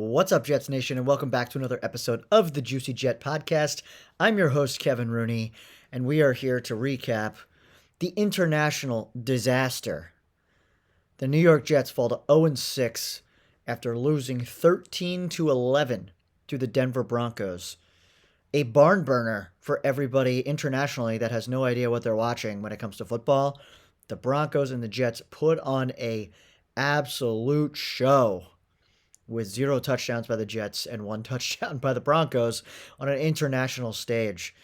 What's up, Jets Nation, and welcome back to another episode of the Juicy Jet Podcast. I'm your host, Kevin Rooney, and we are here to recap the international disaster. The New York Jets fall to 0-6 after losing 13-11 to the Denver Broncos. A barn burner for everybody internationally that has no idea what they're watching when it comes to football. The Broncos and the Jets put on a absolute show with 0 touchdowns by the Jets and 1 touchdown by the Broncos on an international stage.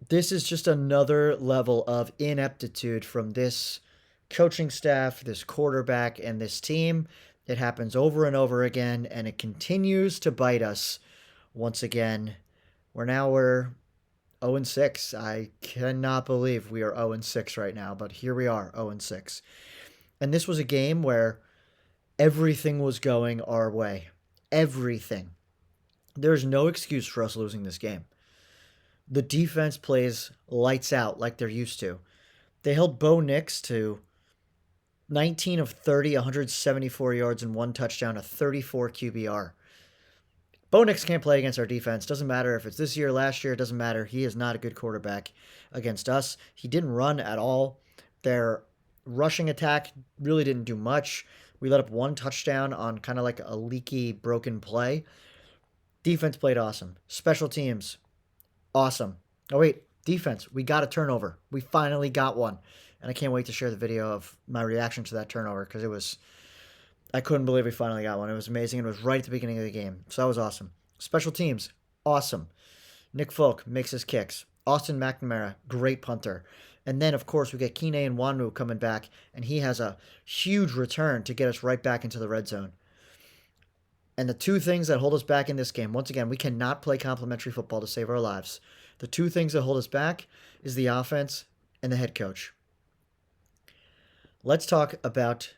This is just another level of ineptitude from this coaching staff, this quarterback, and this team. It happens over and over again, and it continues to bite us once again. We're 0-6. I cannot believe we are 0-6 right now, but here we are, 0-6. And this was a game where everything was going our way. Everything. There's no excuse for us losing this game. The defense plays lights out like they're used to. They held Bo Nix to 19 of 30, 174 yards and 1 touchdown, a 34 QBR. Bo Nix can't play against our defense. Doesn't matter if it's this year, last year, it doesn't matter. He is not a good quarterback against us. He didn't run at all. Their rushing attack really didn't do much. We let up 1 touchdown on kind of like a leaky, broken play. Defense played awesome. Special teams, awesome. Oh, wait, defense, we got a turnover. We finally got one. And I can't wait to share the video of my reaction to that turnover because I couldn't believe we finally got one. It was amazing. It was right at the beginning of the game. So that was awesome. Special teams, awesome. Nick Folk makes his kicks. Austin McNamara, great punter. And then, of course, we get Kine and Wanmu coming back, and he has a huge return to get us right back into the red zone. And the 2 things that hold us back in this game, once again, we cannot play complementary football to save our lives. The 2 things that hold us back is the offense and the head coach. Let's talk about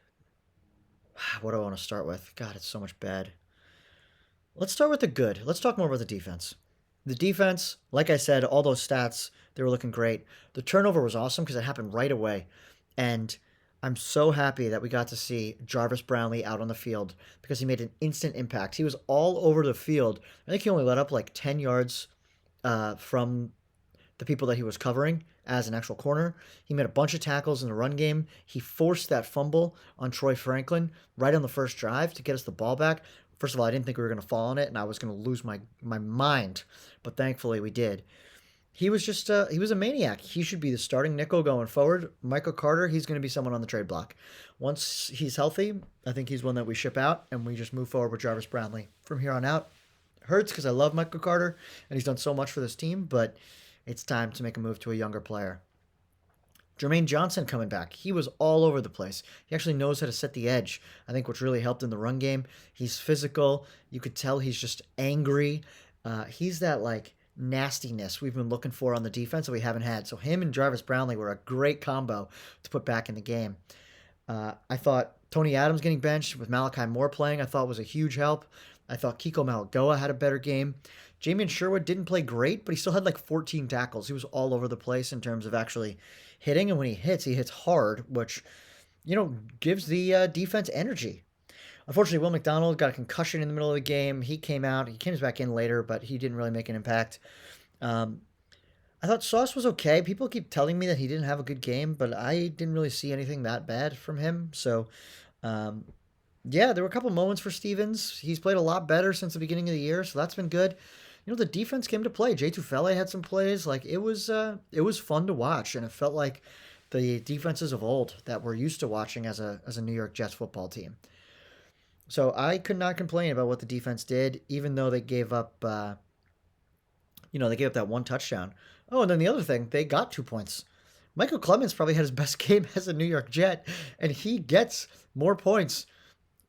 what do I want to start with? God, it's so much bad. Let's start with the good. Let's talk more about the defense. The defense, like I said, all those stats, they were looking great. The turnover was awesome because it happened right away. And I'm so happy that we got to see Jarvis Brownlee out on the field because he made an instant impact. He was all over the field. I think he only let up like 10 yards from the people that he was covering as an actual corner. He made a bunch of tackles in the run game. He forced that fumble on Troy Franklin right on the first drive to get us the ball back. First of all, I didn't think we were going to fall on it, and I was going to lose my mind. But thankfully, we did. He was just he was a maniac. He should be the starting nickel going forward. Michael Carter, he's going to be someone on the trade block. Once he's healthy, I think he's one that we ship out, and we just move forward with Jarvis Brownlee. From here on out, hurts because I love Michael Carter, and he's done so much for this team, but it's time to make a move to a younger player. Jermaine Johnson coming back. He was all over the place. He actually knows how to set the edge. I think which really helped in the run game. He's physical. You could tell he's just angry. He's that like nastiness we've been looking for on the defense that we haven't had. So him and Jarvis Brownlee were a great combo to put back in the game. I thought Tony Adams getting benched with Malachi Moore playing, I thought was a huge help. I thought Kiko Malagoa had a better game. Jamian Sherwood didn't play great, but he still had like 14 tackles. He was all over the place in terms of actually hitting, and when he hits hard, which, gives the defense energy. Unfortunately, Will McDonald got a concussion in the middle of the game. He came back in later, but he didn't really make an impact. I thought Sauce was okay. People keep telling me that he didn't have a good game, but I didn't really see anything that bad from him. So, there were a couple moments for Stevens. He's played a lot better since the beginning of the year, so that's been good. The defense came to play. Jay Tufele had some plays. Like it was fun to watch, and it felt like the defenses of old that we're used to watching as a New York Jets football team. So I could not complain about what the defense did, even though they gave up, that 1 touchdown. Oh, and then the other thing, they got 2 points. Michael Clemens probably had his best game as a New York Jet, and he gets more points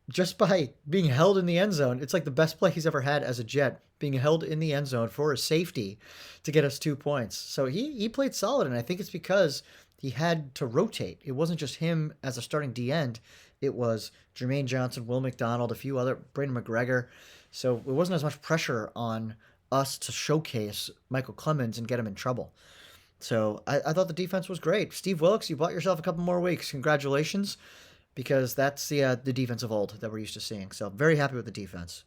just by being held in the end zone. It's like the best play he's ever had as a Jet, being held in the end zone for a safety to get us 2 points. So he played solid, and I think it's because he had to rotate. It wasn't just him as a starting D-end. It was Jermaine Johnson, Will McDonald, a few other, Braden McGregor. So it wasn't as much pressure on us to showcase Michael Clemens and get him in trouble. So I thought the defense was great. Steve Wilkes, you bought yourself a couple more weeks. Congratulations. because that's the defense of old that we're used to seeing. So very happy with the defense.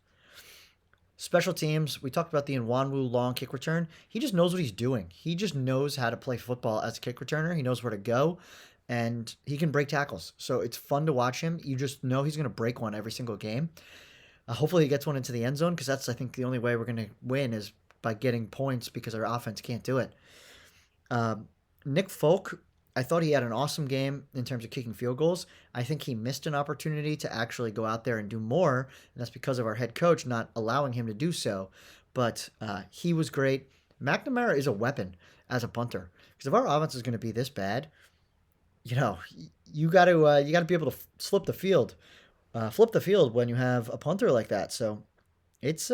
Special teams, we talked about the Nwanwu long kick return. He just knows what he's doing. He just knows how to play football as a kick returner. He knows where to go, and he can break tackles. So it's fun to watch him. You just know he's going to break one every single game. Hopefully he gets one into the end zone, because that's, I think, the only way we're going to win is by getting points, because our offense can't do it. Nick Folk, I thought he had an awesome game in terms of kicking field goals. I think he missed an opportunity to actually go out there and do more, and that's because of our head coach not allowing him to do so. But he was great. McNamara is a weapon as a punter, because if our offense is going to be this bad, you got to be able to flip the field when you have a punter like that. So it's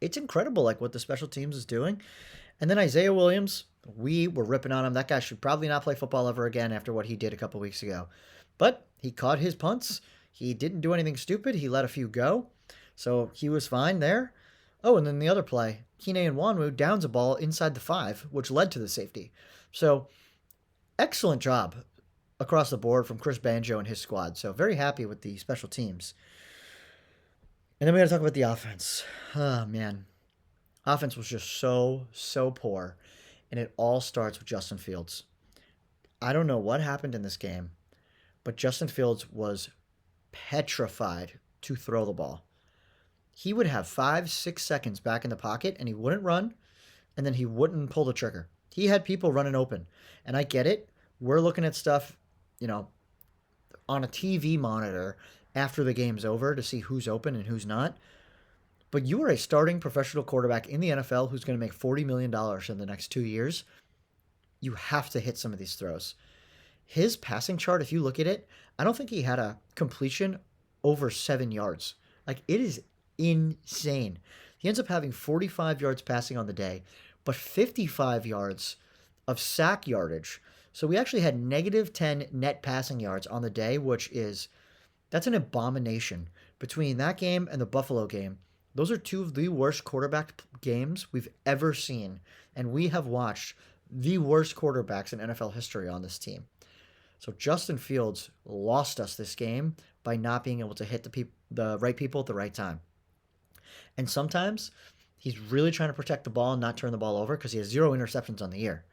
incredible, like what the special teams is doing. And then Isaiah Williams, we were ripping on him. That guy should probably not play football ever again after what he did a couple weeks ago. But he caught his punts. He didn't do anything stupid. He let a few go. So he was fine there. Oh, and then the other play, Kene Nwanwu downs a ball inside the 5, which led to the safety. So excellent job across the board from Chris Banjo and his squad. So very happy with the special teams. And then we got to talk about the offense. Oh, man. Offense was just so poor, and it all starts with Justin Fields. I don't know what happened in this game, but Justin Fields was petrified to throw the ball. He would have 5-6 seconds back in the pocket, and he wouldn't run, and then he wouldn't pull the trigger. He had people running open, and I get it. We're looking at stuff, on a TV monitor after the game's over to see who's open and who's not. But you are a starting professional quarterback in the NFL who's going to make $40 million in the next 2 years. You have to hit some of these throws. His passing chart, if you look at it, I don't think he had a completion over 7 yards. Like, it is insane. He ends up having 45 yards passing on the day, but 55 yards of sack yardage. So we actually had -10 net passing yards on the day, that's an abomination. Between that game and the Buffalo game, those are two of the worst quarterback games we've ever seen, and we have watched the worst quarterbacks in NFL history on this team. So Justin Fields lost us this game by not being able to hit the right people at the right time. And sometimes he's really trying to protect the ball and not turn the ball over because he has 0 interceptions on the year.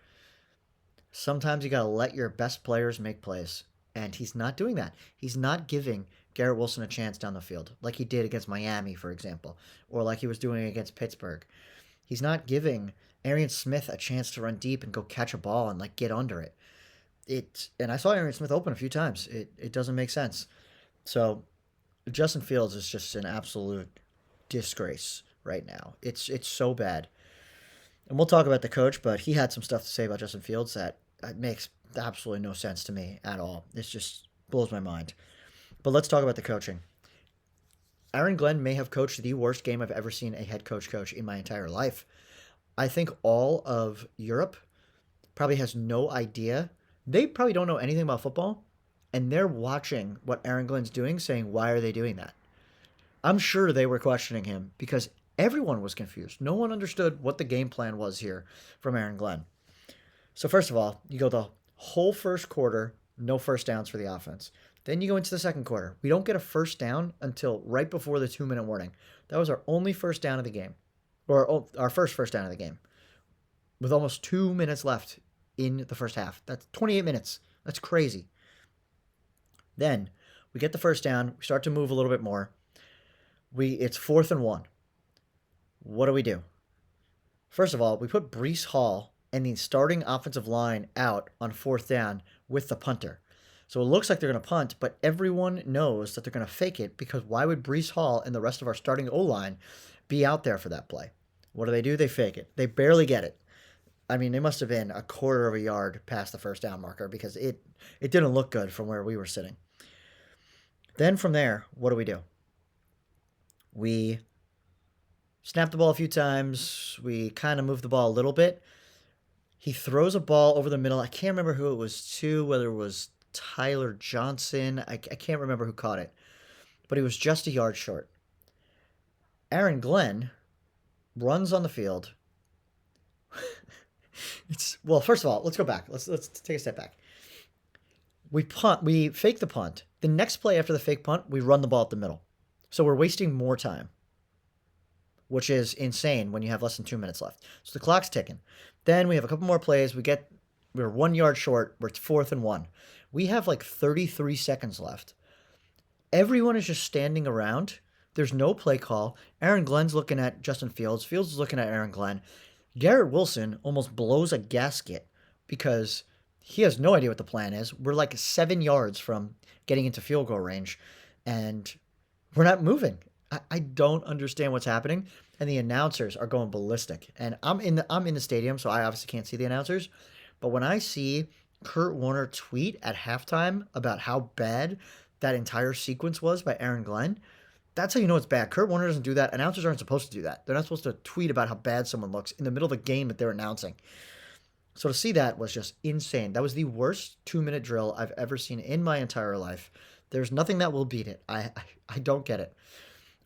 Sometimes you got to let your best players make plays, and he's not doing that. He's not giving Garrett Wilson a chance down the field, like he did against Miami, for example, or like he was doing against Pittsburgh. He's not giving Arian Smith a chance to run deep and go catch a ball and get under it. And I saw Arian Smith open a few times. It doesn't make sense. So Justin Fields is just an absolute disgrace right now. It's so bad. And we'll talk about the coach, but he had some stuff to say about Justin Fields that makes absolutely no sense to me at all. It just blows my mind. But let's talk about the coaching. Aaron Glenn may have coached the worst game I've ever seen a head coach in my entire life. I think all of Europe probably has no idea. They probably don't know anything about football, and they're watching what Aaron Glenn's doing, saying, why are they doing that? I'm sure they were questioning him because everyone was confused. No one understood what the game plan was here from Aaron Glenn. So first of all, you go the whole first quarter, no first downs for the offense. Then you go into the second quarter. We don't get a first down until right before the 2-minute warning. That was our only first down of the game, or our first down of the game, with almost 2 minutes left in the first half. That's 28 minutes. That's crazy. Then we get the first down. We start to move a little bit more. It's 4th and 1. What do? First of all, we put Breece Hall and the starting offensive line out on 4th down with the punter. So it looks like they're going to punt, but everyone knows that they're going to fake it because why would Breece Hall and the rest of our starting O-line be out there for that play? What do? They fake it. They barely get it. I mean, they must have been a quarter of a yard past the first down marker because it didn't look good from where we were sitting. Then from there, what do? We snap the ball a few times. We kind of move the ball a little bit. He throws a ball over the middle. I can't remember who it was to, whether it was Tyler Johnson. I can't remember who caught it, but he was just a yard short. Aaron Glenn runs on the field. Well, first of all, let's go back. Let's take a step back. We fake the punt. The next play after the fake punt, we run the ball up the middle. So we're wasting more time, which is insane when you have less than 2 minutes left. So the clock's ticking. Then we have a couple more plays. We're 1 yard short. We're 4th and 1. We have like 33 seconds left. Everyone is just standing around. There's no play call. Aaron Glenn's looking at Justin Fields. Fields is looking at Aaron Glenn. Garrett Wilson almost blows a gasket because he has no idea what the plan is. We're like 7 yards from getting into field goal range, and we're not moving. I don't understand what's happening, and the announcers are going ballistic. And I'm in the stadium, so I obviously can't see the announcers. But when I see Kurt Warner tweet at halftime about how bad that entire sequence was by Aaron Glenn, that's how you know it's bad. Kurt Warner doesn't do that. Announcers aren't supposed to do that. They're not supposed to tweet about how bad someone looks in the middle of a game that they're announcing. So to see that was just insane. That was the worst 2-minute drill I've ever seen in my entire life. There's nothing that will beat it. I don't get it.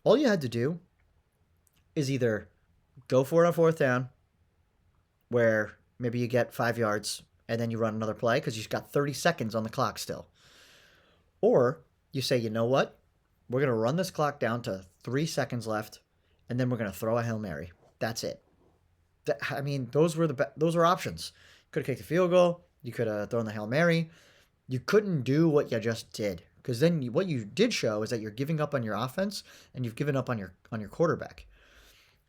All you had to do is either go for it on 4th down, where maybe you get 5 yards and then you run another play because you've got 30 seconds on the clock still. Or you say, you know what? We're going to run this clock down to 3 seconds left, and then we're going to throw a Hail Mary. That's it. I mean, those were options. You could have kicked the field goal. You could have thrown the Hail Mary. You couldn't do what you just did, because then what you did show is that you're giving up on your offense and you've given up on your quarterback.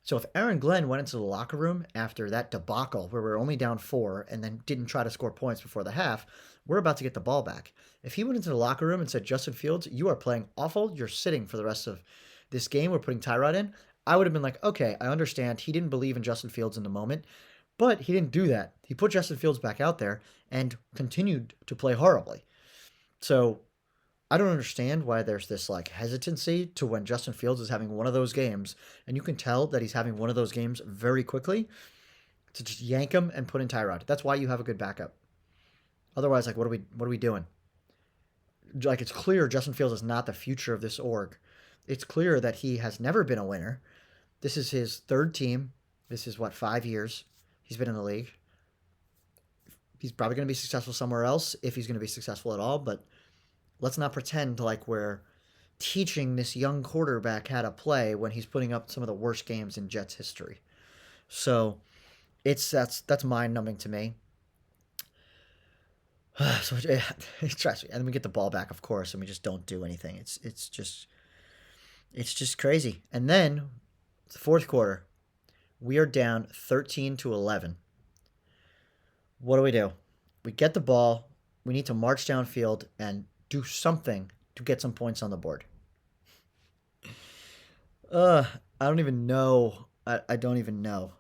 So if Aaron Glenn went into the locker room after that debacle where we're only down 4 and then didn't try to score points before the half, we're about to get the ball back. If he went into the locker room and said, Justin Fields, you are playing awful. You're sitting for the rest of this game. We're putting Tyrod in. I would have been like, okay, I understand. He didn't believe in Justin Fields in the moment, but he didn't do that. He put Justin Fields back out there and continued to play horribly. So I don't understand why there's this like hesitancy to when Justin Fields is having one of those games, and you can tell that he's having one of those games very quickly, to just yank him and put in Tyrod. That's why you have a good backup. Otherwise, like, what are we doing? Like, it's clear Justin Fields is not the future of this org. It's clear that he has never been a winner. This is his 3rd team. This is 5 years he's been in the league. He's probably going to be successful somewhere else if he's going to be successful at all, but let's not pretend like we're teaching this young quarterback how to play when he's putting up some of the worst games in Jets history. So that's mind-numbing to me. So it tries me. And then we get the ball back, of course, and we just don't do anything. It's just crazy. And then the 4th quarter, we are down 13-11. What do? We get the ball. We need to march downfield and do something to get some points on the board. I don't even know. I don't even know.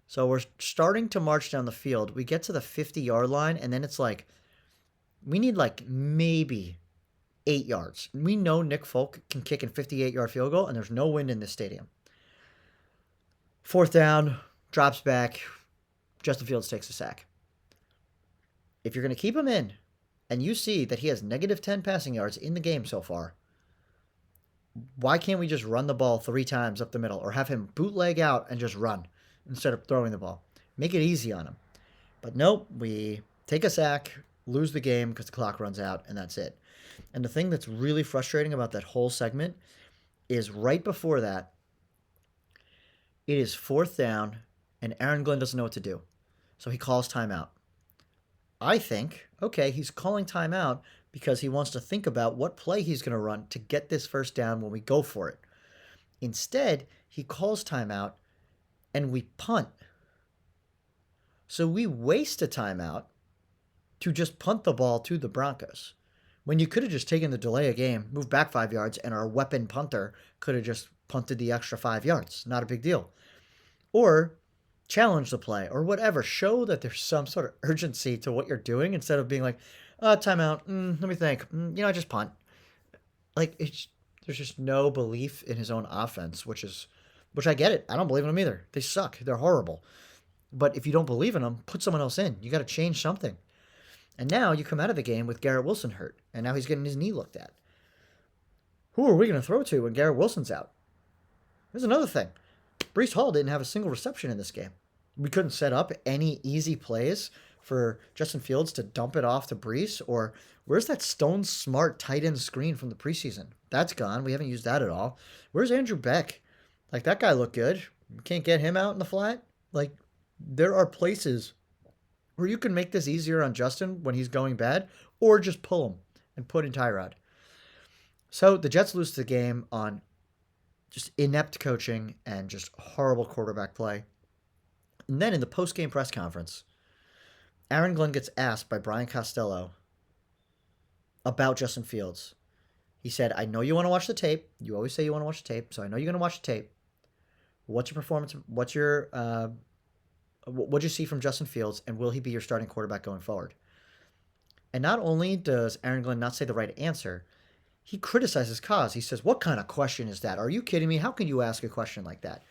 So we're starting to march down the field. We get to the 50-yard line, and then it's like, we need like maybe 8 yards. We know Nick Folk can kick a 58-yard field goal, and there's no wind in this stadium. 4th down, drops back. Justin Fields takes a sack. If you're going to keep him in, and you see that he has -10 passing yards in the game so far, why can't we just run the ball 3 times up the middle, or have him bootleg out and just run instead of throwing the ball? Make it easy on him. But nope, we take a sack, lose the game because the clock runs out, and that's it. And the thing that's really frustrating about that whole segment is right before that, it is 4th down, and Aaron Glenn doesn't know what to do. So he calls timeout. I think, okay, he's calling timeout because he wants to think about what play he's going to run to get this 1st down when we go for it. Instead, he calls timeout, and we punt. So we waste a timeout to just punt the ball to the Broncos, when you could have just taken the delay of game, moved back 5 yards, and our weapon punter could have just punted the extra 5 yards. Not a big deal. Or challenge the play, or whatever. Show that there's some sort of urgency to what you're doing instead of being like, timeout, let me think, just punt. Like, there's just no belief in his own offense, which I get it. I don't believe in them either. They suck. They're horrible. But if you don't believe in them, put someone else in. You got to change something. And now you come out of the game with Garrett Wilson hurt, and now he's getting his knee looked at. Who are we going to throw to when Garrett Wilson's out? There's another thing. Breece Hall didn't have a single reception in this game. We couldn't set up any easy plays for Justin Fields to dump it off to Brees? Or where's that stone smart tight end screen from the preseason? That's gone. We haven't used that at all. Where's Andrew Beck? Like, that guy looked good. Can't get him out in the flat. Like, there are places where you can make this easier on Justin when he's going bad, or just pull him and put in Tyrod. So the Jets lose the game on just inept coaching and just horrible quarterback play. And then in the post-game press conference, Aaron Glenn gets asked by Brian Costello about Justin Fields. He said, I know you want to watch the tape. You always say you want to watch the tape, so I know you're going to watch the tape. What's your performance? What'd you see from Justin Fields, and will he be your starting quarterback going forward? And not only does Aaron Glenn not say the right answer, he criticizes Kaz. He says, what kind of question is that? Are you kidding me? How can you ask a question like that?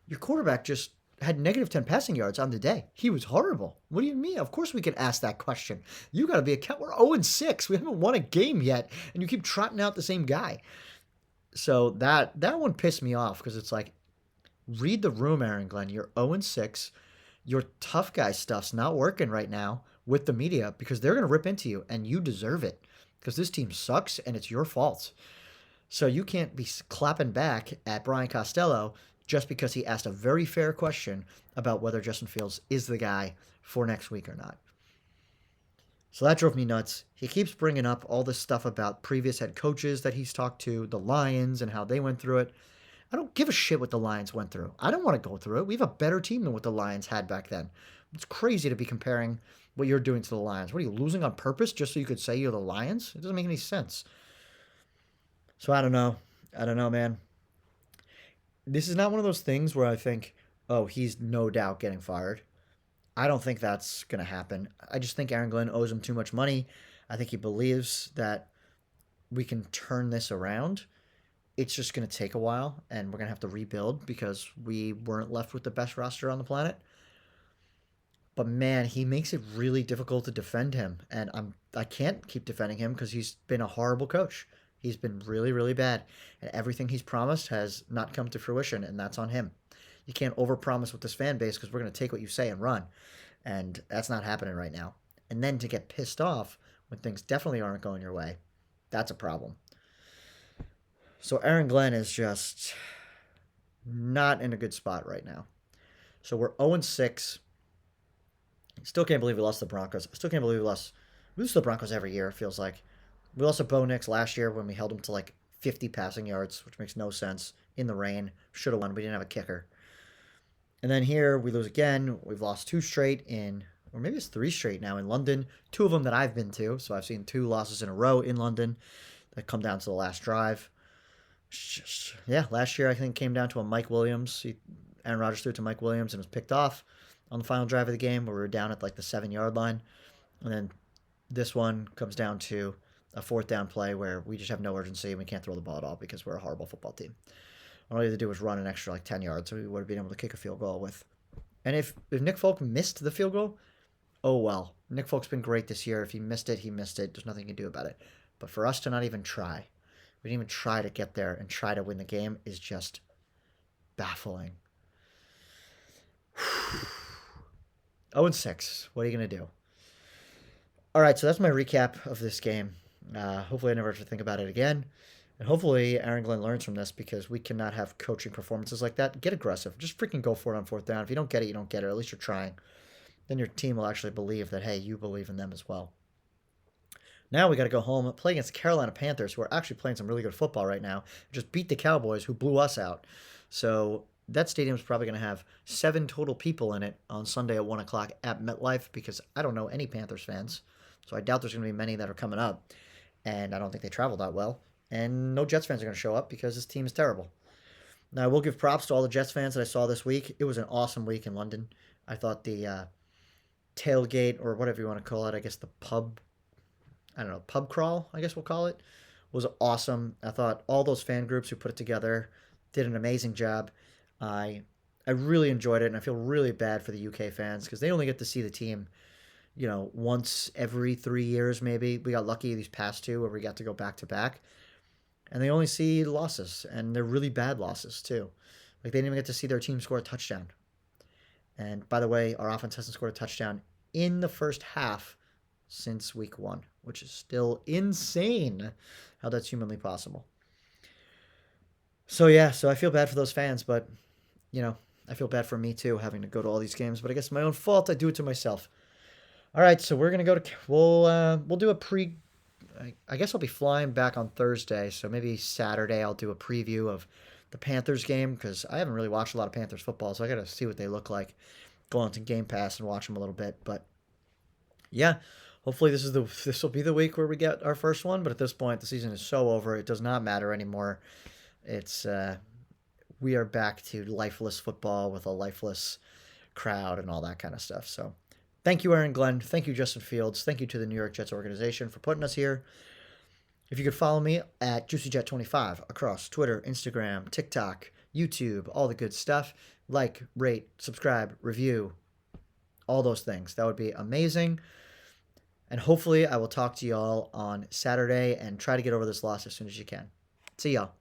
Your quarterback just had negative 10 passing yards on the day. He was horrible. What do you mean? Of course we can ask that question. You got to be a cat. We're 0-6. We haven't won a game yet, and you keep trotting out the same guy. So that one pissed me off because it's like, read the room, Aaron Glenn. You're 0-6. Your tough guy stuff's not working right now with the media because they're going to rip into you, and you deserve it because this team sucks, and it's your fault. So you can't be clapping back at Brian Costello just because he asked a very fair question about whether Justin Fields is the guy for next week or not. So that drove me nuts. He keeps bringing up all this stuff about previous head coaches that he's talked to, the Lions, and how they went through it. I don't give a shit what the Lions went through. I don't want to go through it. We have a better team than what the Lions had back then. It's crazy to be comparing what you're doing to the Lions. What are you, losing on purpose just so you could say you're the Lions? It doesn't make any sense. So I don't know. I don't know, man. This is not one of those things where I think, oh, he's no doubt getting fired. I don't think that's going to happen. I just think Aaron Glenn owes him too much money. I think he believes that we can turn this around. It's just going to take a while, and we're going to have to rebuild because we weren't left with the best roster on the planet. But man, he makes it really difficult to defend him, and I can't keep defending him because he's been a horrible coach. He's been really, really bad, and everything he's promised has not come to fruition, and that's on him. You can't overpromise with this fan base because we're going to take what you say and run, and that's not happening right now. And then to get pissed off when things definitely aren't going your way, that's a problem. So Aaron Glenn is just not in a good spot right now. So we're 0-6. Still can't believe we lost the Broncos. I still can't believe we lose to the Broncos every year, it feels like. We lost to Bo Nix last year when we held him to like 50 passing yards, which makes no sense. In the rain. Should have won. We didn't have a kicker. And then here we lose again. We've lost 2 straight or maybe it's 3 straight now in London. 2 of them that I've been to. So I've seen 2 losses in a row in London that come down to the last drive. Yeah, last year I think came down to a Mike Williams. Aaron Rodgers threw it to Mike Williams and was picked off on the final drive of the game where we were down at like the 7-yard line. And then this one comes down to a 4th down play where we just have no urgency and we can't throw the ball at all because we're a horrible football team. All we had to do was run an extra like 10 yards, so we would have been able to kick a field goal with. And if Nick Folk missed the field goal, oh well. Nick Folk's been great this year. If he missed it, he missed it. There's nothing you can do about it. But for us to not even try, we didn't even try to get there and try to win the game is just baffling. 0-6. What are you going to do? All right, so that's my recap of this game. Hopefully I never have to think about it again. And hopefully Aaron Glenn learns from this because we cannot have coaching performances like that. Get aggressive. Just freaking go for it on 4th down. If you don't get it, you don't get it. At least you're trying. Then your team will actually believe that, hey, you believe in them as well. Now we got to go home and play against the Carolina Panthers, who are actually playing some really good football right now. Just beat the Cowboys, who blew us out. So that stadium is probably going to have 7 total people in it on Sunday at 1 o'clock at MetLife because I don't know any Panthers fans. So I doubt there's going to be many that are coming up. And I don't think they travel that well. And no Jets fans are going to show up because this team is terrible. Now, I will give props to all the Jets fans that I saw this week. It was an awesome week in London. I thought the tailgate, or whatever you want to call it, I guess the pub crawl, I guess we'll call it, was awesome. I thought all those fan groups who put it together did an amazing job. I really enjoyed it, and I feel really bad for the UK fans because they only get to see the team, once every 3 years maybe. We got lucky these past 2 where we got to go back to back. And they only see losses, and they're really bad losses too. Like they didn't even get to see their team score a touchdown. And by the way, our offense hasn't scored a touchdown in the first half since week 1, which is still insane how that's humanly possible. So yeah, so I feel bad for those fans, but I feel bad for me too, having to go to all these games. But I guess my own fault. I do it to myself. All right, so we're gonna go to we'll do a pre. I guess I'll be flying back on Thursday, so maybe Saturday I'll do a preview of the Panthers game because I haven't really watched a lot of Panthers football, so I gotta see what they look like. Go on to Game Pass and watch them a little bit, but yeah, hopefully this will be the week where we get our first one. But at this point, the season is so over; it does not matter anymore. It's we are back to lifeless football with a lifeless crowd and all that kind of stuff. So, thank you, Aaron Glenn. Thank you, Justin Fields. Thank you to the New York Jets organization for putting us here. If you could follow me at JuicyJet25 across Twitter, Instagram, TikTok, YouTube, all the good stuff. Like, rate, subscribe, review, all those things. That would be amazing. And hopefully, I will talk to y'all on Saturday and try to get over this loss as soon as you can. See y'all.